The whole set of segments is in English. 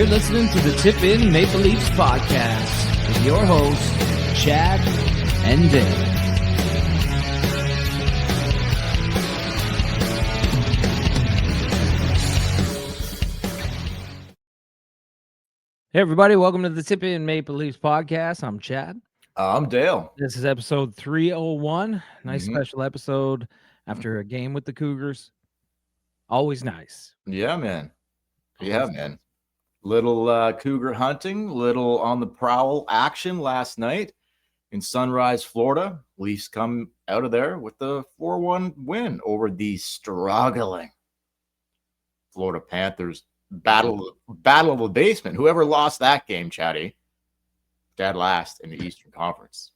You're listening to the Tip In Maple Leafs podcast with your hosts, Chad and Dale. Hey, everybody. Welcome to the Tip In Maple Leafs podcast. I'm Chad. I'm Dale. This is episode 301. Nice special episode after a game with the Cougars. Always nice. Yeah, man. Yeah, man. Little cougar hunting, little on the prowl action last night in Sunrise, Florida. Leafs come out of there with the 4-1 win over the struggling Florida Panthers. Battle of the basement. Whoever lost that game, Chatty, dead last in the Eastern Conference.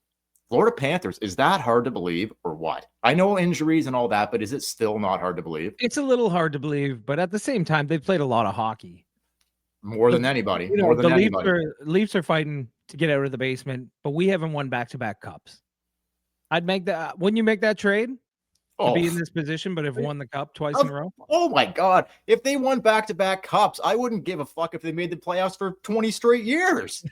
Florida Panthers, is that hard to believe or what? I know injuries and all that, but is it still not hard to believe? It's a little hard to believe, but at the same time, they've played a lot of hockey. More than anybody. You know, more than the anybody. Leafs are fighting to get out of the basement, but we haven't won back-to-back cups. I'd make that. Wouldn't you make that trade to be in this position, but have won the cup twice in a row? Oh my God! If they won back-to-back cups, I wouldn't give a fuck if they made the playoffs for 20 straight years.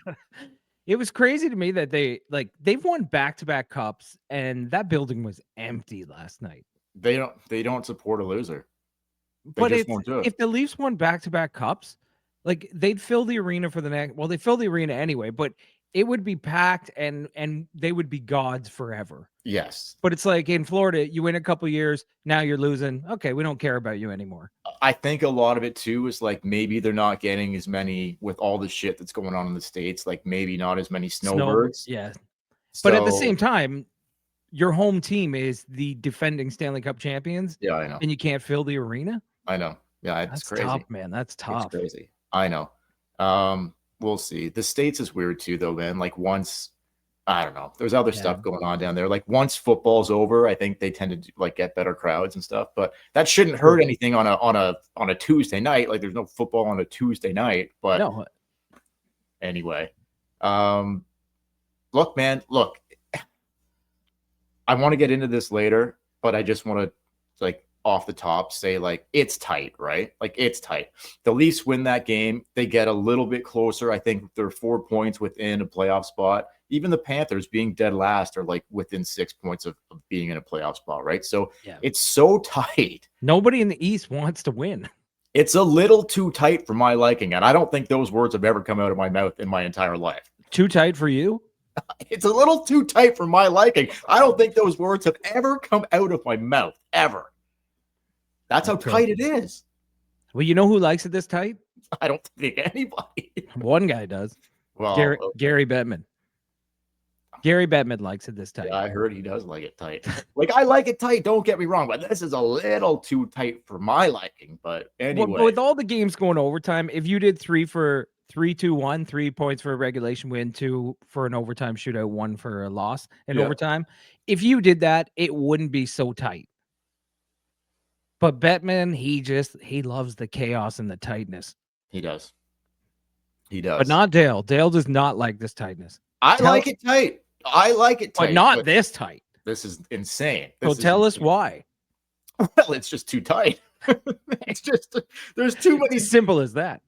It was crazy to me that they've won back-to-back cups, and that building was empty last night. They don't support a loser. But if the Leafs won back-to-back cups, like they'd fill the arena for the next. Well, they fill the arena anyway, but it would be packed and they would be gods forever. Yes. But it's like in Florida, you win a couple years, now you're losing. Okay, we don't care about you anymore. I think a lot of it too is like maybe they're not getting as many with all the shit that's going on in the States, like maybe not as many snowbirds. Yeah. But at the same time, your home team is the defending Stanley Cup champions. Yeah, I know. And you can't fill the arena? I know. Yeah, that's crazy. Tough, man. That's tough. It's crazy. I know. We'll see. The States is weird too, though, man. Like once, I don't know. There's other stuff going on down there. Like once football's over, I think they tend to like get better crowds and stuff. But that shouldn't hurt anything on a Tuesday night. Like there's no football on a Tuesday night. But no. Anyway, look, man. Look, I want to get into this later, but I just want to like off the top say like it's tight, right? Like it's tight. The Leafs win that game. They get a little bit closer. I think they're 4 points within a playoff spot. Even the Panthers being dead last are like within 6 points of being in a playoff spot, right? So It's so tight. Nobody in the East wants to win. It's a little too tight for my liking. And I don't think those words have ever come out of my mouth in my entire life. Too tight for you? It's a little too tight for my liking. I don't think those words have ever come out of my mouth, ever. That's how tight it is. Well, you know who likes it this tight? I don't think anybody. One guy does. Well, Gary Bettman. Gary Bettman likes it this tight. Yeah, I heard he does like it tight. Like, I like it tight, don't get me wrong, but this is a little too tight for my liking. But anyway. Well, with all the games going overtime, if you did 3-2-1, 3 points for a regulation win, 2 for an overtime shootout, 1 for a loss in overtime, if you did that, it wouldn't be so tight. But Bettman, he loves the chaos and the tightness. He does. He does. But not Dale. Dale does not like this tightness. I like it tight. But not this tight. This is insane. So tell us why. Well, it's just too tight. It's just there's too many. As simple as that.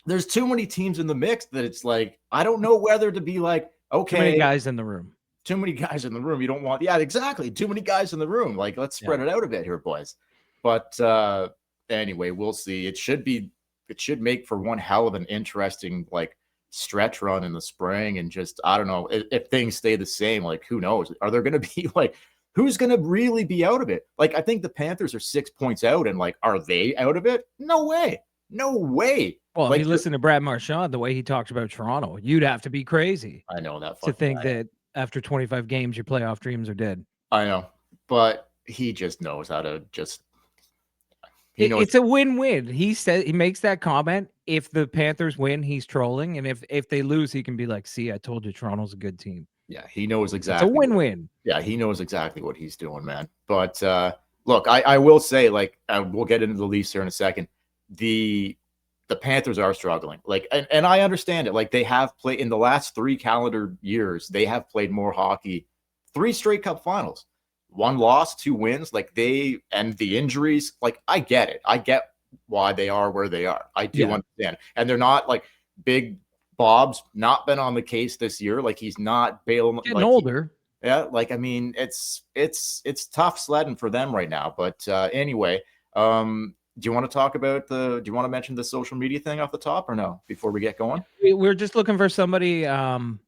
There's too many teams in the mix that it's like I don't know whether to be like, okay, too many guys in the room. Too many guys in the room. You don't want, exactly. Too many guys in the room. Like, let's spread it out a bit here, boys. But anyway, we'll see. It should make for one hell of an interesting like stretch run in the spring. And just, I don't know if things stay the same, like who knows? Are there going to be like, who's going to really be out of it? Like, I think the Panthers are 6 points out and like, are they out of it? No way. No way. Well, like, if you listen to Brad Marchand, the way he talks about Toronto, you'd have to be crazy. I know that. To think that after 25 games, your playoff dreams are dead. I know, but he just knows how to just. It's a win-win. He makes that comment. If the Panthers win, he's trolling, and if they lose, he can be like, "See, I told you, Toronto's a good team." Yeah, he knows exactly. It's a win-win. Yeah, he knows exactly what he's doing, man. But look, I will say, like, we'll get into the Leafs here in a second. The Panthers are struggling, like, and I understand it. Like, they have played in the last 3 calendar years, they have played more hockey, 3 straight Cup finals. 1 loss, 2 wins, like and the injuries, like I get it. I get why they are where they are. I do understand. And they're not like Big Bob's not been on the case this year. Like he's not bailing. Getting older. Yeah, like I mean, it's tough sledding for them right now. But anyway, do you want to talk about do you want to mention the social media thing off the top or no before we get going? We're just looking for somebody to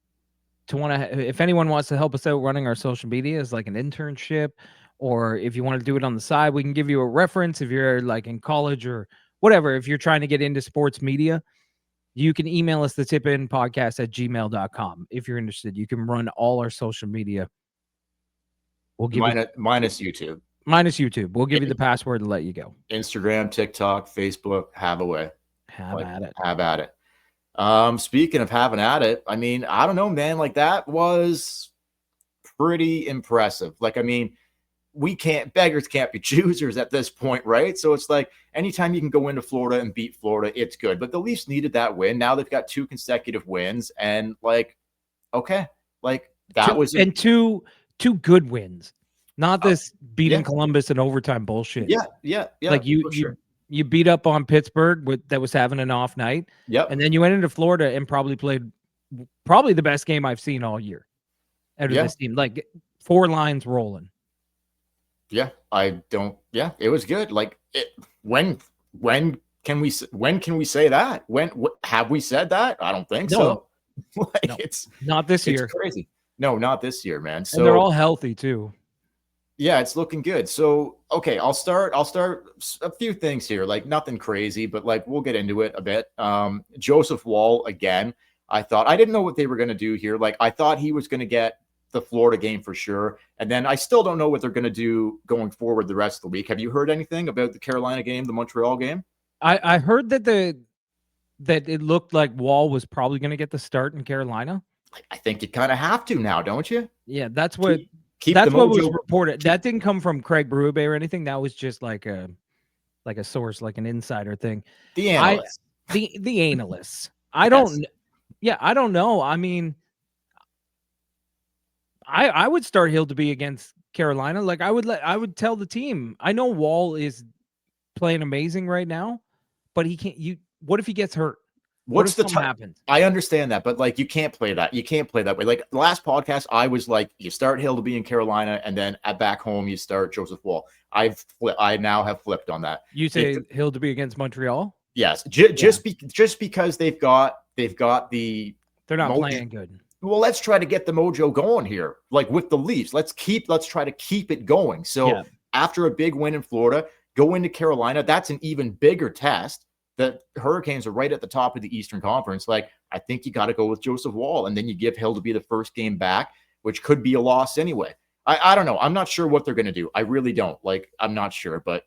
if anyone wants to help us out running our social media as like an internship, or if you want to do it on the side, we can give you a reference if you're like in college or whatever. If you're trying to get into sports media, you can email us the tipinpodcast@gmail.com. If you're interested, you can run all our social media. We'll give minus YouTube. Minus YouTube. We'll give you the password to let you go. Instagram, TikTok, Facebook, have away. Have at it. Have at it. Speaking of having at it, I mean, I don't know, man. Like that was pretty impressive. Like, I mean, beggars can't be choosers at this point, right? So it's like anytime you can go into Florida and beat Florida, it's good. But the Leafs needed that win. Now they've got 2 consecutive wins, and like, okay, like that was two good wins, not this beating Columbus in overtime bullshit. Yeah. Like you beat up on Pittsburgh that was having an off night. Yep. And then you went into Florida and probably played the best game I've seen all year out of this team. Like 4 lines rolling. Yeah, it was good. Like when can we say that? When have we said that? I don't think so. Like no, it's not this year. It's crazy. No, not this year, man. So and they're all healthy too. Yeah, it's looking good. So, okay, I'll start a few things here, like nothing crazy, but like we'll get into it a bit. Joseph Woll again. I didn't know what they were going to do here. Like I thought he was going to get the Florida game for sure. And then I still don't know what they're going to do going forward the rest of the week. Have you heard anything about the Carolina game, the Montreal game? I heard that that it looked like Woll was probably going to get the start in Carolina. I think you kind of have to now, don't you? Yeah, that's what that's what was reported. That didn't come from Craig Berube or anything. That was just like a source, like an insider thing. The analysts. The analysts. I don't know. I mean, I would start Hill to be against Carolina. Like I would tell the team. I know Woll is playing amazing right now, but he can't. What if he gets hurt? What's the time happens? I understand that, but like you can't play that. You can't play that way. Like the last podcast, I was like, you start Hill to be in Carolina, and then at back home you start Joseph Woll. I now have flipped on that. You say Hill to be against Montreal? Yes, just because they've got the they're not playing good. Well, let's try to get the mojo going here, like with the Leafs. Let's try to keep it going. So after a big win in Florida, go into Carolina. That's an even bigger test. The Hurricanes are right at the top of the Eastern Conference. Like, I think you got to go with Joseph Woll, and then you give Hill to be the first game back, which could be a loss anyway. I don't know. I'm not sure what they're going to do. I really don't. Like, I'm not sure, but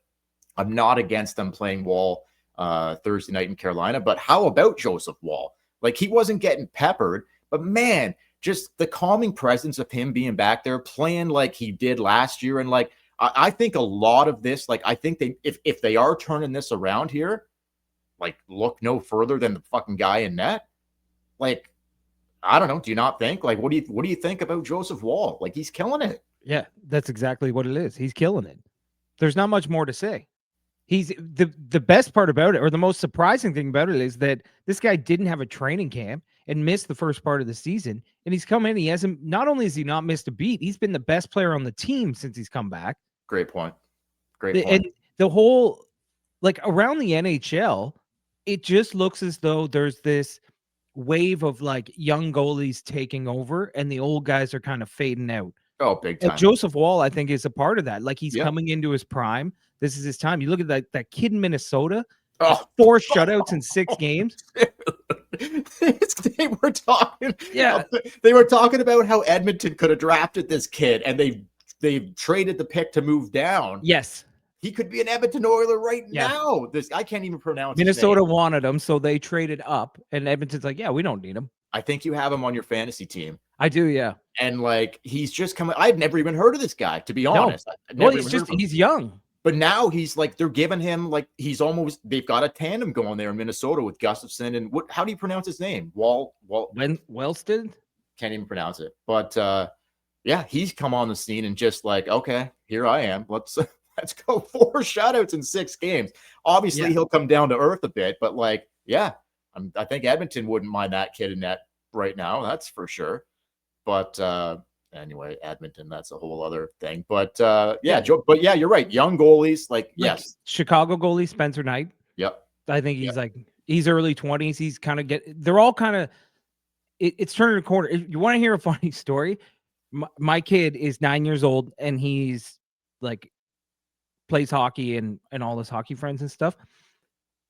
I'm not against them playing Woll Thursday night in Carolina. But how about Joseph Woll? Like, he wasn't getting peppered, but man, just the calming presence of him being back there, playing like he did last year. And like, I think a lot of this, like, I think if they are turning this around here, like look no further than the fucking guy in net. Like, I don't know. Do you not think? Like, what do you think about Joseph Woll? Like, he's killing it. Yeah, that's exactly what it is. He's killing it. There's not much more to say. He's the best part about it, or the most surprising thing about it, is that this guy didn't have a training camp and missed the first part of the season. And he's come in. He hasn't. Not only has he not missed a beat, he's been the best player on the team since he's come back. Great point. Great point. And the whole, like, around the NHL, it just looks as though there's this wave of like young goalies taking over and the old guys are kind of fading out. Oh, big time. And Joseph Woll, I think, is a part of that. Like, he's coming into his prime. This is his time. You look at that kid in Minnesota, 4 shutouts in 6 games. They were talking. Yeah. They were talking about how Edmonton could have drafted this kid, and they've traded the pick to move down. Yes. He could be an Edmonton Oiler right now. I can't even pronounce Minnesota his name. wanted him, so they traded up, and Edmonton's like, yeah, we don't need him. I think you have him on your fantasy team. I do, yeah. And like, he's just coming. I'd never even heard of this guy, to be honest. Well, he's young. But now he's like, they're giving him like, they've got a tandem going there in Minnesota with Gustafsson and how do you pronounce his name? Wellsted? Can't even pronounce it. But yeah, he's come on the scene and just like, okay, here I am. Let's go 4 shutouts in 6 games. Obviously, he'll come down to earth a bit, but like, yeah, I think Edmonton wouldn't mind that kid in net right now. That's for sure. But anyway, Edmonton, that's a whole other thing. But but yeah, you're right. Young goalies, like yes. Chicago goalie Spencer Knight. Yep. I think he's early 20s. He's kind of they're all kind of, it's turning a corner. If you want to hear a funny story, my kid is 9 years old and he's like plays hockey and all his hockey friends and stuff.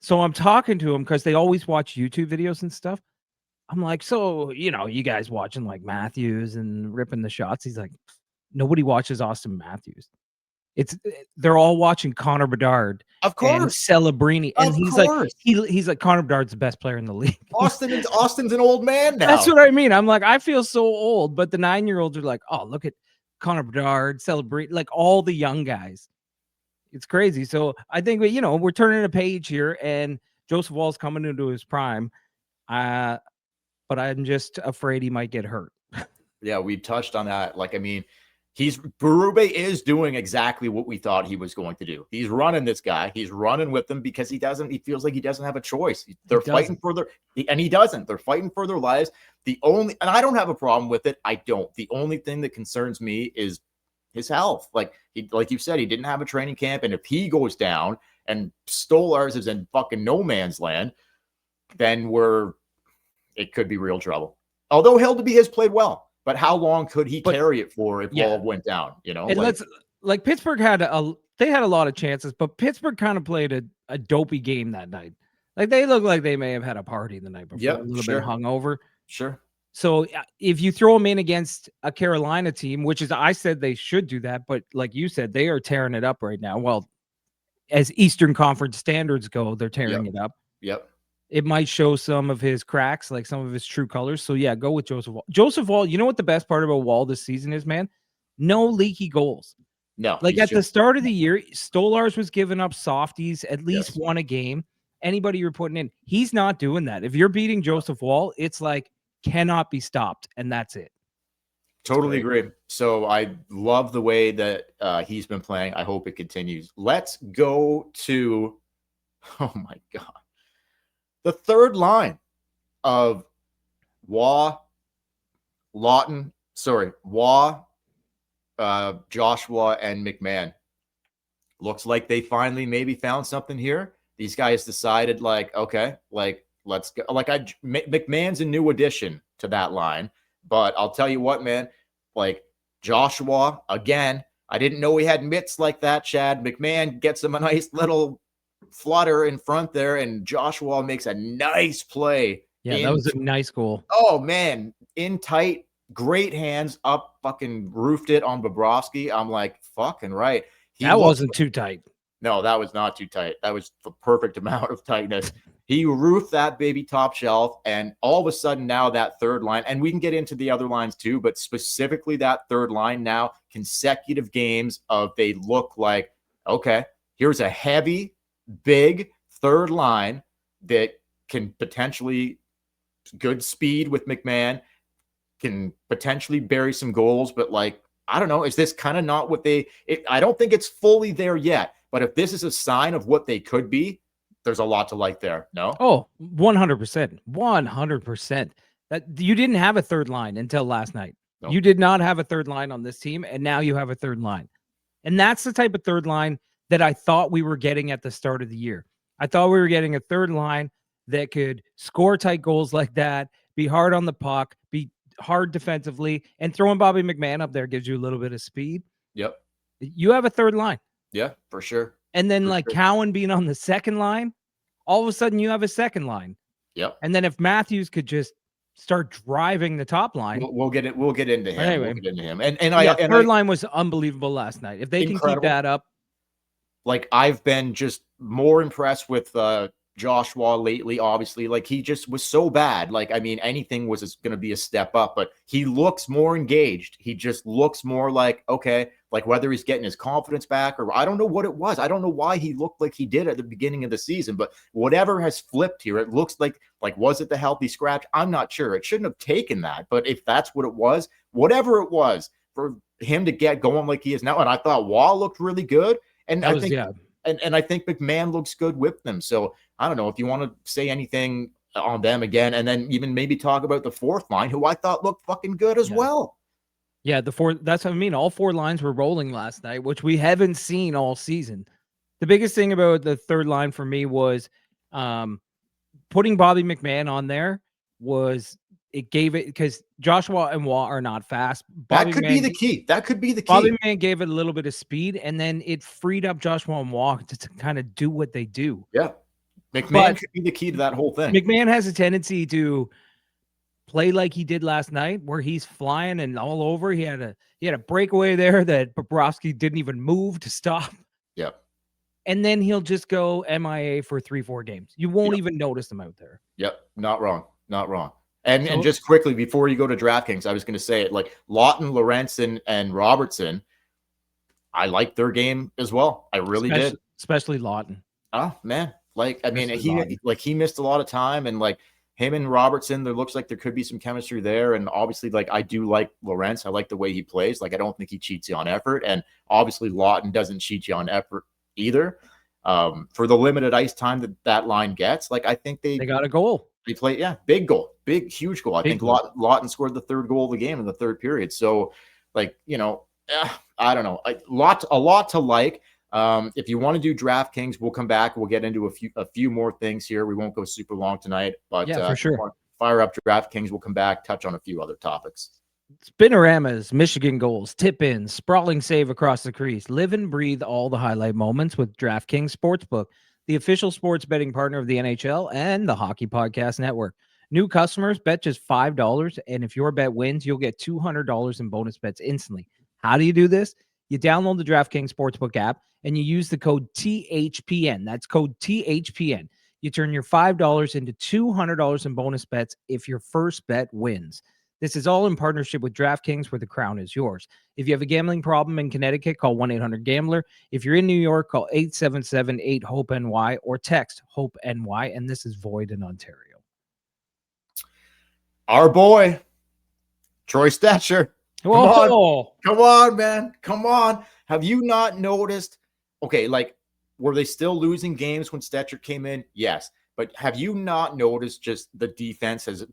So I'm talking to him because they always watch YouTube videos and stuff. I'm like, so, you guys watching like Matthews and ripping the shots. He's like, nobody watches Auston Matthews. They're all watching Connor Bedard, of course, and Celebrini, and he's like Connor Bedard's the best player in the league. Austin's an old man now. That's what I mean. I'm like, I feel so old, but the 9-year-olds are like, oh, look at Connor Bedard, Celebrini, like all the young guys. It's crazy. So I think we're turning a page here, and Joseph Woll's coming into his prime. But I'm just afraid he might get hurt. Yeah, we touched on that. Like, I mean, Berube is doing exactly what we thought he was going to do. He's running this guy. He's running with them because he feels like he doesn't have a choice. They're fighting for he doesn't. They're fighting for their lives. And I don't have a problem with it. I don't. The only thing that concerns me is his health. Like you said, he didn't have a training camp. And if he goes down and Stolarz is in fucking no man's land, then it could be real trouble. Although Hildeby has played well, but how long could he carry it for if Woll went down? And Pittsburgh had a lot of chances, but Pittsburgh kind of played a dopey game that night. Like they look like they may have had a party the night before, a little bit hungover. Sure. So if you throw them in against a Carolina team, which is, I said they should do that, but like you said, they are tearing it up right now. Well, as Eastern Conference standards go, they're tearing it up. Yep. It might show some of his cracks, like some of his true colors. So yeah, go with Joseph Woll. Joseph Woll, you know what the best part about Woll this season is, man? No leaky goals. No. Like at the start of the year, Stolarz was giving up softies, at least one a game. Anybody you're putting in, he's not doing that. If you're beating Joseph Woll, it's like cannot be stopped, and that's it. Totally agree. So I love the way that he's been playing. I hope it continues. Let's go to, oh my God, the third line of Joshua, and McMahon. Looks like they finally maybe found something here. These guys decided, like, okay, like, let's go. Like, McMahon's a new addition to that line. But I'll tell you what, man, like, Joshua, again, I didn't know he had mitts like that, Chad. McMahon gets him a nice little flutter in front there, and Joshua makes a nice play. Yeah, that was a nice goal. Oh, man, in tight, great hands up, fucking roofed it on Bobrovsky. I'm like, fucking right. That wasn't too tight. No, that was not too tight. That was the perfect amount of tightness. He roofed that baby top shelf, and all of a sudden now that third line, and we can get into the other lines too, but specifically that third line now, consecutive games of they look like, okay, here's a heavy, big third line that can potentially good speed with McMahon, can potentially bury some goals, but like, I don't know, is this kind of not what I don't think it's fully there yet, but if this is a sign of what they could be, there's a lot to like there. No? Oh, 100%. 100%. That you didn't have a third line until last night. Nope. You did not have a third line on this team, and now you have a third line. And that's the type of third line that I thought we were getting at the start of the year. I thought we were getting a third line that could score tight goals like that, be hard on the puck, be hard defensively, and throwing Bobby McMahon up there gives you a little bit of speed. Yep. You have a third line. Yeah, for sure. And then Cowan being on the second line, all of a sudden you have a second line. Yep. And then if Matthews could just start driving the top line, we'll get it. We'll get into him. Anyway, we'll get into him. Third line was unbelievable last night. If they can keep that up, like I've been just more impressed with Joshua lately. Obviously, like he just was so bad. Like, I mean, anything was going to be a step up, but he looks more engaged. He just looks more like, okay, like whether he's getting his confidence back or I don't know what it was. I don't know why he looked like he did at the beginning of the season, but whatever has flipped here, it looks like was it the healthy scratch? I'm not sure. It shouldn't have taken that, but if that's what it was, whatever it was, for him to get going like he is now, and I thought Woll looked really good, and And I think McMahon looks good with them. So I don't know if you want to say anything on them again, and then even maybe talk about the fourth line, who I thought looked fucking good as well. Yeah, the four. That's what I mean. All four lines were rolling last night, which we haven't seen all season. The biggest thing about the third line for me was putting Bobby McMahon on there. It gave it, because Joshua and Waugh are not fast. That could be the key. Bobby McMahon gave it a little bit of speed, and then it freed up Joshua and Waugh to kind of do what they do. Yeah. McMahon could be the key to that whole thing. McMahon has a tendency to play like he did last night, where he's flying and all over. He had a breakaway there that Bobrovsky didn't even move to stop. Yeah. And then he'll just go MIA for 3-4 games. You won't even notice him out there. Yep. Not wrong. And just quickly, before you go to DraftKings, I was going to say it, like Lawton, Lorenzen, and Robertson, I liked their game as well. I really did. Especially Lawton. Oh, man. Like, I mean, he missed a lot of time, and like him and Robertson, there looks like there could be some chemistry there. And obviously, like, I do like Lorenz. I like the way he plays. Like, I don't think he cheats you on effort. And obviously Lawton doesn't cheat you on effort either. For the limited ice time that line gets, like, I think they got a goal. They played, big goal, huge goal. I think Lawton scored the third goal of the game in the third period. So, like, I don't know, a lot to like. If you want to do DraftKings, we'll come back. We'll get into a few more things here. We won't go super long tonight, but for sure. Fire up DraftKings. We'll come back, touch on a few other topics. Spinorama's, Michigan goals, tip-ins, sprawling save across the crease. Live and breathe all the highlight moments with DraftKings Sportsbook, the official sports betting partner of the NHL and the Hockey Podcast Network. New customers bet just $5, and if your bet wins, you'll get $200 in bonus bets instantly. How do you do this? You download the DraftKings Sportsbook app, and you use the code THPN. That's code THPN. You turn your $5 into $200 in bonus bets if your first bet wins. This is all in partnership with DraftKings, where the crown is yours. If you have a gambling problem in Connecticut, call 1-800-GAMBLER. If you're in New York, call 877-8-HOPE-NY or text HOPE-NY, and this is void in Ontario. Our boy, Troy Stecher. Come on, man. Come on. Have you not noticed? Okay, like, were they still losing games when Stecher came in? Yes. But have you not noticed just the defense has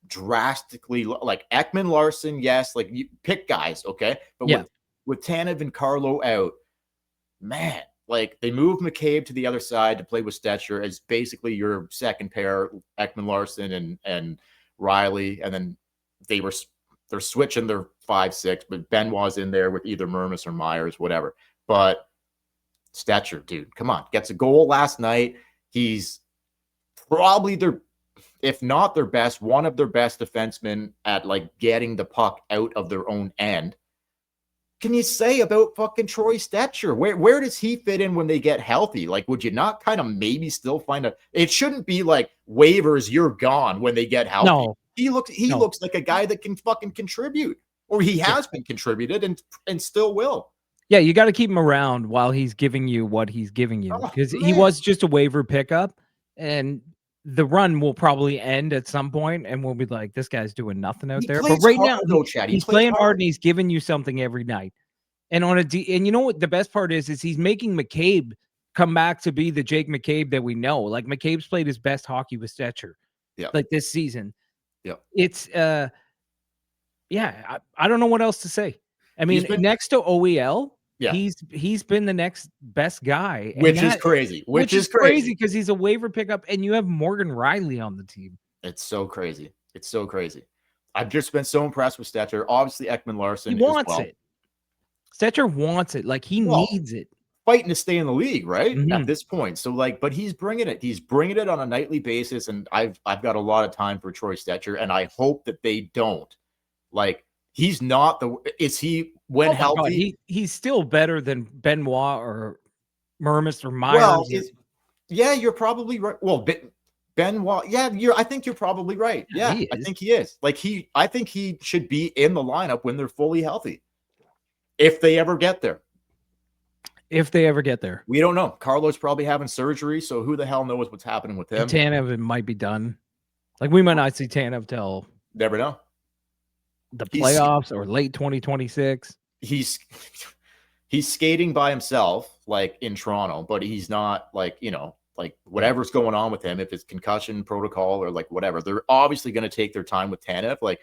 drastically, like Ekman Larson, yes, like you pick guys, okay, but with Tanev and Carlo out, man, like they moved McCabe to the other side to play with Stecher as basically your second pair, Ekman Larson and Riley, and then they're switching their 5-6, but Benoit's in there with either Mermis or Myers, whatever. But Stecher, dude, come on, gets a goal last night. He's probably if not their best, one of their best defensemen at like getting the puck out of their own end. Can you say about fucking Troy Stecher? Where does he fit in when they get healthy? Like, would you not kind of maybe still find it shouldn't be like waivers, you're gone when they get healthy. No. He looks like a guy that can fucking contribute, or he has been contributed and still will. Yeah, you got to keep him around while he's giving you what he's giving you, because he was just a waiver pickup, and the run will probably end at some point, and we'll be like, this guy's doing nothing out there. But right now, he's playing hard, and he's giving you something every night. And and you know what the best part is he's making McCabe come back to be the Jake McCabe that we know. Like, McCabe's played his best hockey with Stecher, like this season. Yeah, it's I don't know what else to say. I mean, next to OEL. Yeah, he's been the next best guy, which is crazy. Which is crazy because he's a waiver pickup, and you have Morgan Riley on the team. It's so crazy. It's so crazy. I've just been so impressed with Stecher. Obviously, Ekman Larson. He wants it. Stecher wants it. Like, he needs it. Fighting to stay in the league, right? At this point. So, like, but he's bringing it. He's bringing it on a nightly basis, and I've got a lot of time for Troy Stecher, and I hope that they don't. Like, he's not is he when healthy? God, he's still better than Benoit or Mermis or Myers. Well, you're probably right. Well, Benoit, I think you're probably right. Yeah, I think he is. Like, I think he should be in the lineup when they're fully healthy. If they ever get there. We don't know. Carlo's probably having surgery, so who the hell knows what's happening with him. And Tanev might be done. Like, we might not see Tanev till never know. The playoffs or late 2026. He's skating by himself, like in Toronto, but he's not like, like whatever's going on with him, if it's concussion protocol or like whatever, they're obviously going to take their time with Tanev. Like,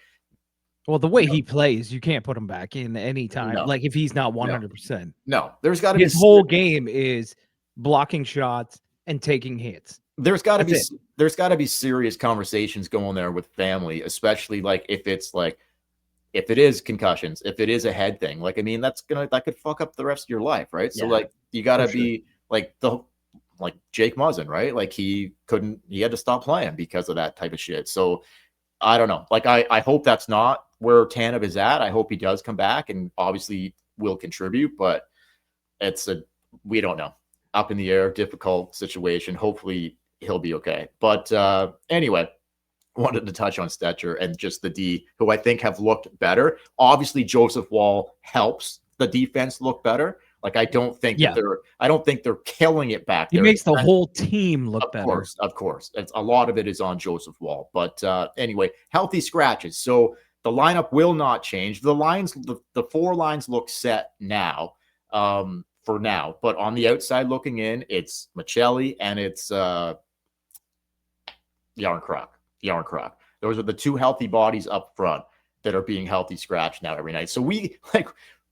well, the way he plays, you can't put him back in any time. No. Like if he's not 100%. No, there's got to be his whole game is blocking shots and taking hits. There's got to be serious conversations going there with family, especially like if it is concussions, if it is a head thing. Like, I mean, that could fuck up the rest of your life, right? So like you got to be like Jake Muzzin, right? Like he had to stop playing because of that type of shit. So I don't know. Like I hope that's not where Tanev is at. I hope he does come back and obviously will contribute, but we don't know. Up in the air, difficult situation. Hopefully he'll be okay. But anyway, wanted to touch on Stecher and just the D, who I think have looked better. Obviously, Joseph Woll helps the defense look better. Like I don't think they're killing it back there. He makes the whole team look better. Of course. A lot of it is on Joseph Woll. But anyway, healthy scratches. So the lineup will not change. The four lines look set now. For now, but on the outside looking in, it's Maccelli and it's Yarncroc. Those are the two healthy bodies up front that are being healthy scratched now every night. So we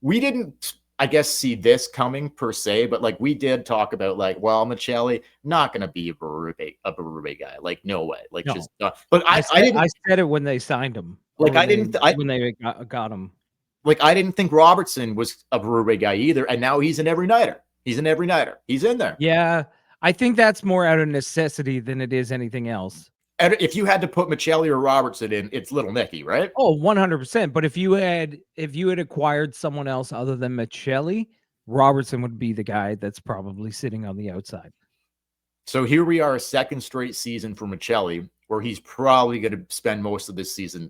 didn't, I guess, see this coming per se, but like we did talk about like, well, Maccelli not going to be a Berube guy. Like no way. Like no. Just but I said it when they signed him. Like when they got him. Like, I didn't think Robertson was a Berube guy either, and now he's an every nighter. He's in there. Yeah, I think that's more out of necessity than it is anything else. And if you had to put Maccelli or Robertson in, it's Little Nicky, right? Oh, 100%. But if you had acquired someone else other than Maccelli, Robertson would be the guy that's probably sitting on the outside. So here we are, a second straight season for Maccelli, where he's probably going to spend most of this season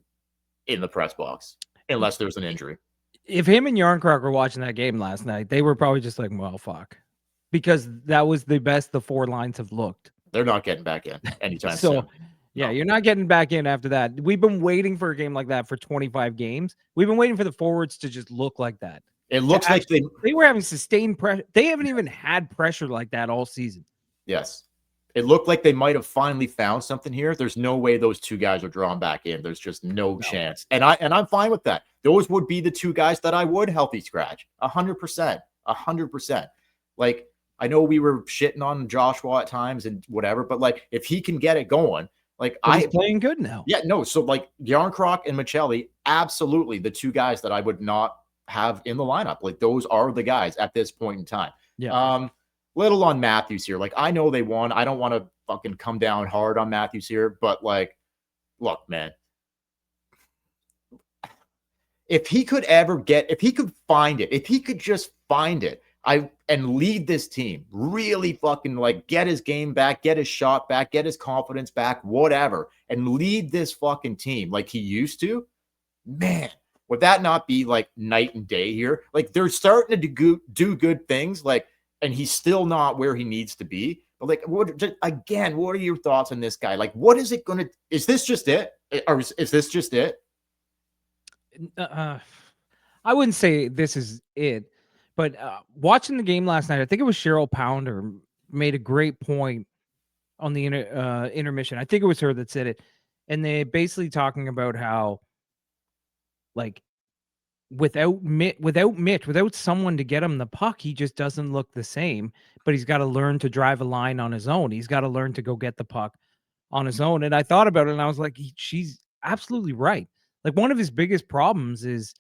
in the press box. Unless there's an injury. If him and Yarncroc were watching that game last night, they were probably just like, well, fuck. Because that was the best the four lines have looked. They're not getting back in anytime soon. Yeah, you're not getting back in after that. We've been waiting for a game like that for 25 games. We've been waiting for the forwards to just look like that. It looks like they were having sustained pressure. They haven't even had pressure like that all season. Yes. It looked like they might have finally found something here. There's no way those two guys are drawn back in. There's just no chance. And I'm fine with that. Those would be the two guys that I would healthy scratch. 100%. Like, I know we were shitting on Joshua at times and whatever, but like if he can get it going, like he's playing good now. Yeah, no. So like Yarncroc and Maccelli, absolutely the two guys that I would not have in the lineup. Like those are the guys at this point in time. Yeah. Little on Matthews here. Like, I know they won. I don't want to fucking come down hard on Matthews here, but like, look, man, if he could just find it, and lead this team, really fucking like get his game back, get his shot back, get his confidence back, whatever, and lead this fucking team like he used to, man, would that not be like night and day here? Like they're starting to do good things, like, and he's still not where he needs to be. But like, what are your thoughts on this guy? Like, what is it going to, is this just it? Or is this just it? I wouldn't say this is it, but watching the game last night, I think it was Cheryl Pounder made a great point on the intermission. I think it was her that said it. And they basically talking about how, like, without someone to get him the puck, he just doesn't look the same. But he's got to learn to drive a line on his own. He's got to learn to go get the puck on his own. And I thought about it, and I was like, she's absolutely right. Like, one of his biggest problems is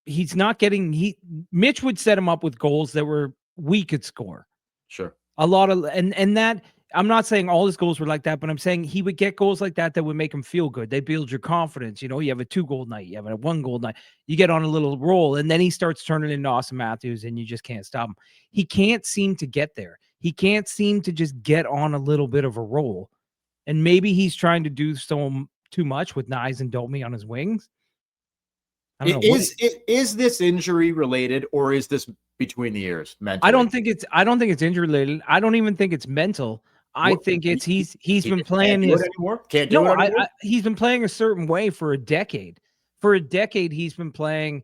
he's not getting. Mitch would set him up with goals that we could score. Sure. A lot of and that. I'm not saying all his goals were like that, but I'm saying he would get goals like that would make him feel good. They build your confidence. You know, you have a 2-goal night, you have a 1-goal night, you get on a little roll, and then he starts turning into Auston Matthews, and you just can't stop him. He can't seem to get there. He can't seem to just get on a little bit of a roll. And maybe he's trying to do so too much with Nyes and Domi on his wings. Is this injury related, or is this between the ears mentally? I don't think it's injury related. I don't even think it's mental. I think it's he's been playing his can't do it anymore. He's been playing a certain way for a decade. For a decade, he's been playing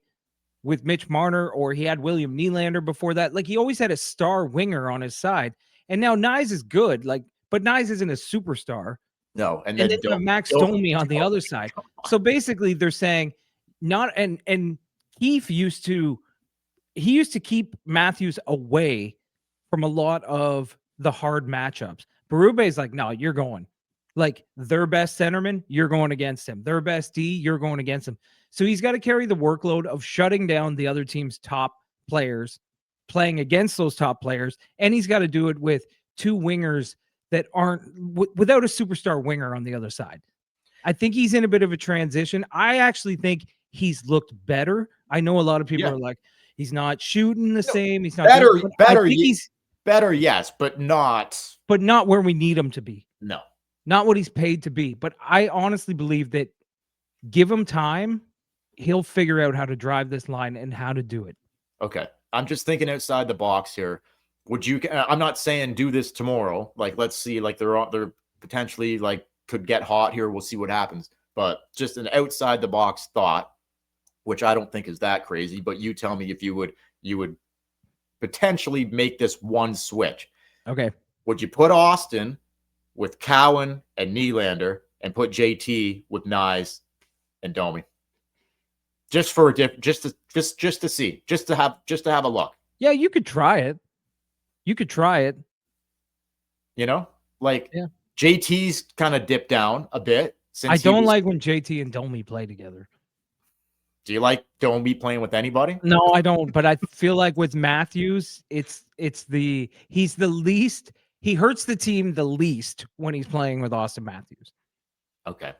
with Mitch Marner, or he had William Nylander before that. Like, he always had a star winger on his side, And now Nyes is good, like, but Nyes isn't a superstar. No, and And then then you have Max don't- Domi on the other side. So basically, they're saying not and Keefe used to keep Matthews away from a lot of the hard matchups. Berube's like, no, you're going. Like their best centerman, you're going against him. Their best D, you're going against him. So he's got to carry the workload of shutting down the other team's top players, playing against those top players, and he's got to do it with two wingers that aren't without a superstar winger on the other side. I think he's in a bit of a transition. I actually think he's looked better. I know a lot of people are like, he's not shooting the same. He's not better. Better, yes, but not where we need him to be. No, not what he's paid to be. But I honestly believe that give him time, he'll figure out how to drive this line and how to do it. Okay, I'm just thinking outside the box here. Would you? I'm not saying do this tomorrow. Like, let's see. Like, they're potentially like could get hot here. We'll see what happens. But just an outside the box thought, which I don't think is that crazy. But you tell me if you would potentially make this one switch. Okay. Would you put Auston with Cowan and Nylander and put JT with Nyes and Domi? Just for a just to see, just to have a look. Yeah, you could try it. You know, like JT's kind of dipped down a bit. I don't like when JT and Domi play together. Do you like Domi playing with anybody? No, I don't. But I feel like with Matthews, he's the least. He hurts the team the least when he's playing with Auston Matthews. Okay.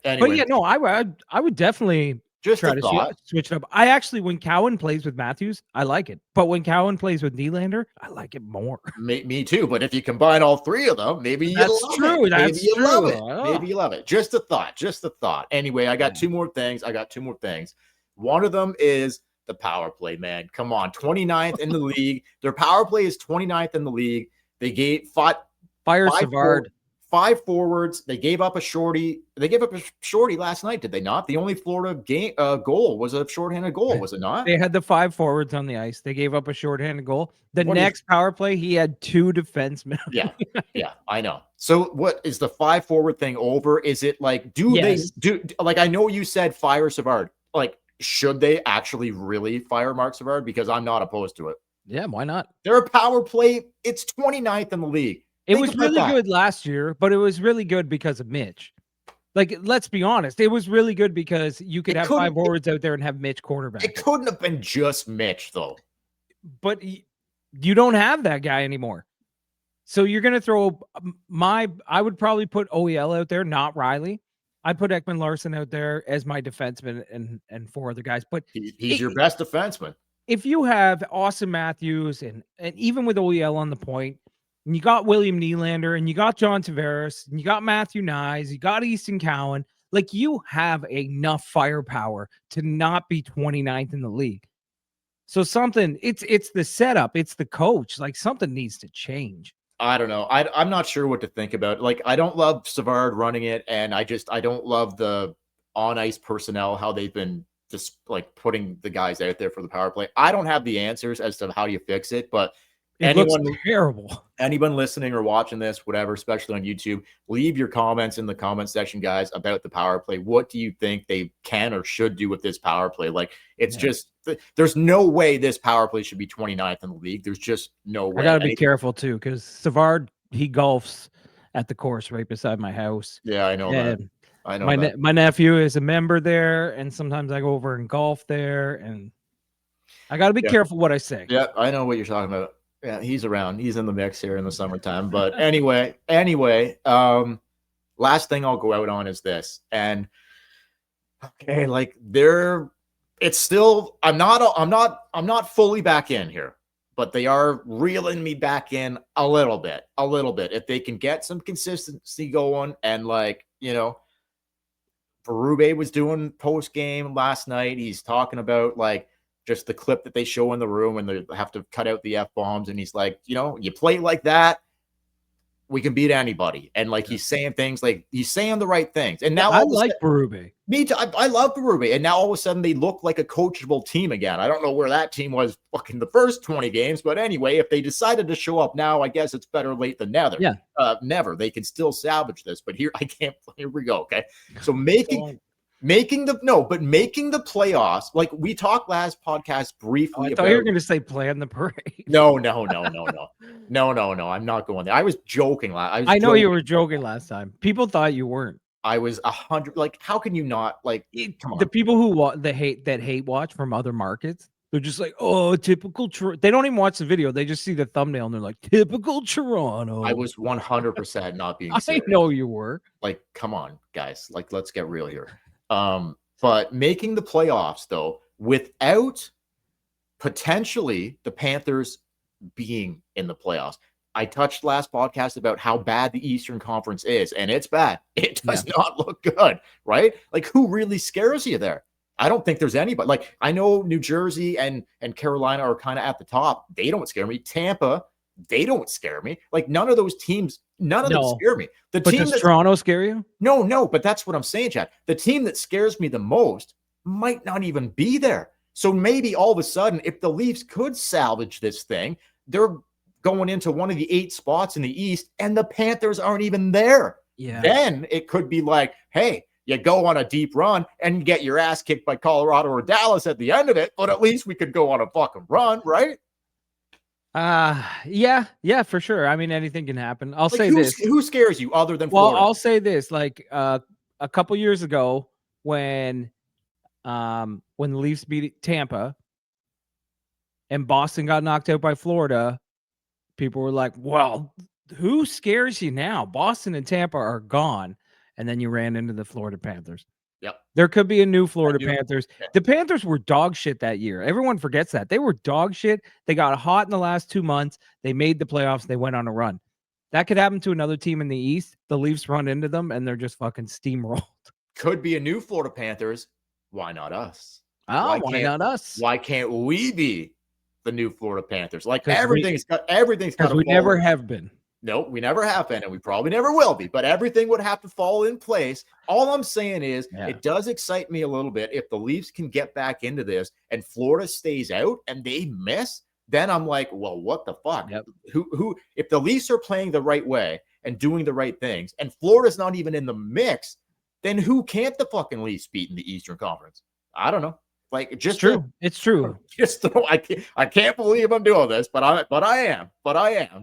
Anyway, but yeah, no, I would definitely just try to switch it up. I actually, when Cowan plays with Matthews, I like it. But when Cowan plays with Nylander, I like it more. Me too. But if you combine all three of them, maybe that's true. Maybe you love it. Maybe you love it. Just a thought. Anyway, I got two more things. One of them is the power play, man. Come on. 29th in the league. Their power play is 29th in the league. They gave Fire Savard. 5 forwards. They gave up a shorty. They gave up a shorty last night, did they not? The only Florida goal was a shorthanded goal, was it not? They had the 5 forwards on the ice. They gave up a shorthanded goal. The next power play, he had 2 defensemen. Yeah, I know. So what is the 5 forward thing over? Is it like, they do like, I know you said fire Savard. Like, should they actually really fire Mark Savard? Because I'm not opposed to it. Yeah, why not? Their power play, it's 29th in the league. It was really good last year, but it was really good because of Mitch. Like, let's be honest. It was really good because you could have 5 forwards out there and have Mitch quarterback. It couldn't have been just Mitch, though. But you don't have that guy anymore. So you're going to throw I would probably put OEL out there, not Riley. I put Ekman Larson out there as my defenseman and 4 other guys. But he's your best defenseman. If you have Auston Matthews and even with OEL on the point, and you got William Nylander, and you got John Tavares, and you got Matthew Nyes, you got Easton Cowan, like you have enough firepower to not be 29th in the league. So it's the setup, it's the coach. Like something needs to change. I don't know. I'm not sure what to think about. Like, I don't love Savard running it, and I don't love the on ice personnel, how they've been just like putting the guys out there for the power play. I don't have the answers as to how you fix it, but looks terrible. Anyone listening or watching this, whatever, especially on YouTube, leave your comments in the comment section, guys, about the power play. What do you think they can or should do with this power play? Like, it's just, there's no way this power play should be 29th in the league. There's just no way. I got to be careful too, because Savard, he golfs at the course right beside my house. Yeah, I know that. I know my nephew is a member there, and sometimes I go over and golf there, and I got to be careful what I say. Yeah, I know what you're talking about. Yeah, he's around. He's in the mix here in the summertime. But anyway, last thing I'll go out on is this. And okay, like it's still, I'm not fully back in here, but they are reeling me back in a little bit. If they can get some consistency going, and like, you know, Berube was doing post game last night. He's talking about like just the clip that they show in the room, and they have to cut out the F-bombs. And he's like, you know, you play like that, we can beat anybody. And like he's saying things like he's saying the right things. And now I like Berube. Me too. I love Berube. And now all of a sudden they look like a coachable team again. I don't know where that team was fucking the first 20 games, but anyway, if they decided to show up now, I guess it's better late than never. Yeah. Never. They can still salvage this. But here we go. Okay. So making the playoffs, like we talked last podcast briefly. I thought you were going to say plan the parade. No. I'm not going there. I was joking. I know you were joking last time. People thought you weren't. I was 100. Like, how can you not? Like, come on. The people who hate watch from other markets, they're just like, oh, typical. They don't even watch the video. They just see the thumbnail and they're like, typical Toronto. I was 100% not being serious. I know you were. Like, come on, guys. Like, let's get real here. But making the playoffs though, without potentially the Panthers being in the playoffs. I touched last podcast about how bad the Eastern Conference is, and it's bad. It does not look good, right? Like, who really scares you there? I don't think there's anybody. Like, I know New Jersey and Carolina are kind of at the top. They don't scare me. Tampa, they don't scare me. Like, none of those teams, none of them scare me. But does Toronto scare you? No, but that's what I'm saying, Chad. The team that scares me the most might not even be there. So maybe all of a sudden, if the Leafs could salvage this thing, they're going into one of the 8 spots in the East, and the Panthers aren't even there. Yeah. Then it could be like, hey, you go on a deep run and get your ass kicked by Colorado or Dallas at the end of it, but at least we could go on a fucking run, right? Yeah, for sure. I mean, anything can happen. I'll say this. Who scares you other than Florida? Well, I'll say this. Like a couple years ago when the Leafs beat Tampa and Boston got knocked out by Florida, people were like, well, who scares you now? Boston and Tampa are gone. And then you ran into the Florida Panthers. Yep. There could be a new Florida Panthers. Yeah. The Panthers were dog shit that year. Everyone forgets that. They were dog shit. They got hot in the last 2 months. They made the playoffs. They went on a run. That could happen to another team in the East. The Leafs run into them, and they're just fucking steamrolled. Could be a new Florida Panthers. Why not us? Why not us? Why can't we be the new Florida Panthers? Like everything's got because we never have been. No, we never have been, and we probably never will be, but everything would have to fall in place. All I'm saying is it does excite me a little bit if the Leafs can get back into this and Florida stays out and they miss, then I'm like, well, what the fuck? Yep. Who if the Leafs are playing the right way and doing the right things and Florida's not even in the mix, then who can't the fucking Leafs beat in the Eastern Conference? I don't know. Like, just it's true. Just I can't believe I'm doing this, but I am.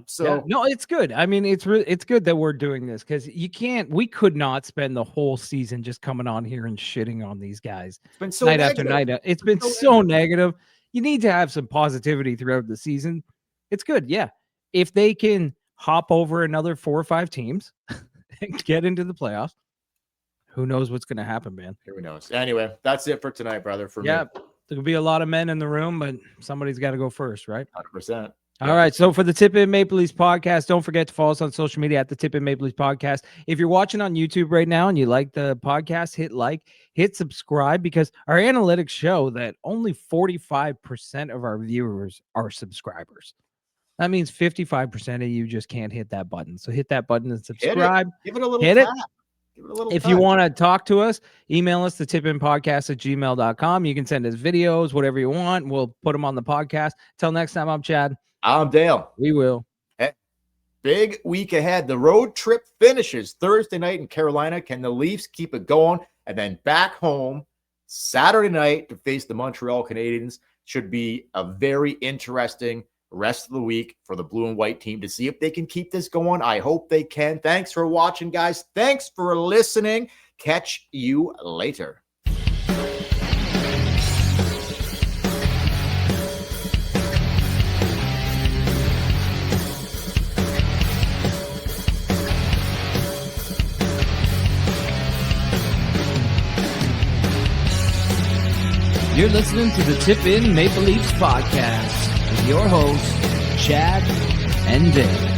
So yeah, no, it's good. I mean, it's good that we're doing this because we could not spend the whole season just coming on here and shitting on these guys. It's been so night negative. after night. It's been so negative. You need to have some positivity throughout the season. It's good, yeah. If they can hop over another 4 or 5 teams and get into the playoffs. Who knows what's going to happen, man? Who knows? Anyway, that's it for tonight, brother. For me. There could be a lot of men in the room, but somebody's got to go first, right? 100%. All right. So for the Tip In Maple Leafs podcast, don't forget to follow us on social media at the Tip In Maple Leafs podcast. If you're watching on YouTube right now and you like the podcast, hit subscribe because our analytics show that only 45% of our viewers are subscribers. That means 55% of you just can't hit that button. So hit that button and subscribe. Give it a little tap. If you want to talk to us, email us the tipinpodcast@gmail.com. You can send us videos, whatever you want. We'll put them on the podcast. Till next time, I'm Chad. I'm Dale. We will. Hey, big week ahead. The road trip finishes Thursday night in Carolina. Can the Leafs keep it going? And then back home Saturday night to face the Montreal Canadiens. Should be a very interesting rest of the week for the blue and white team to see if they can keep this going. I hope they can. Thanks for watching, guys. Thanks for listening. Catch you later. You're listening to the Tip In Maple Leafs podcast with your hosts, Chad and Dale.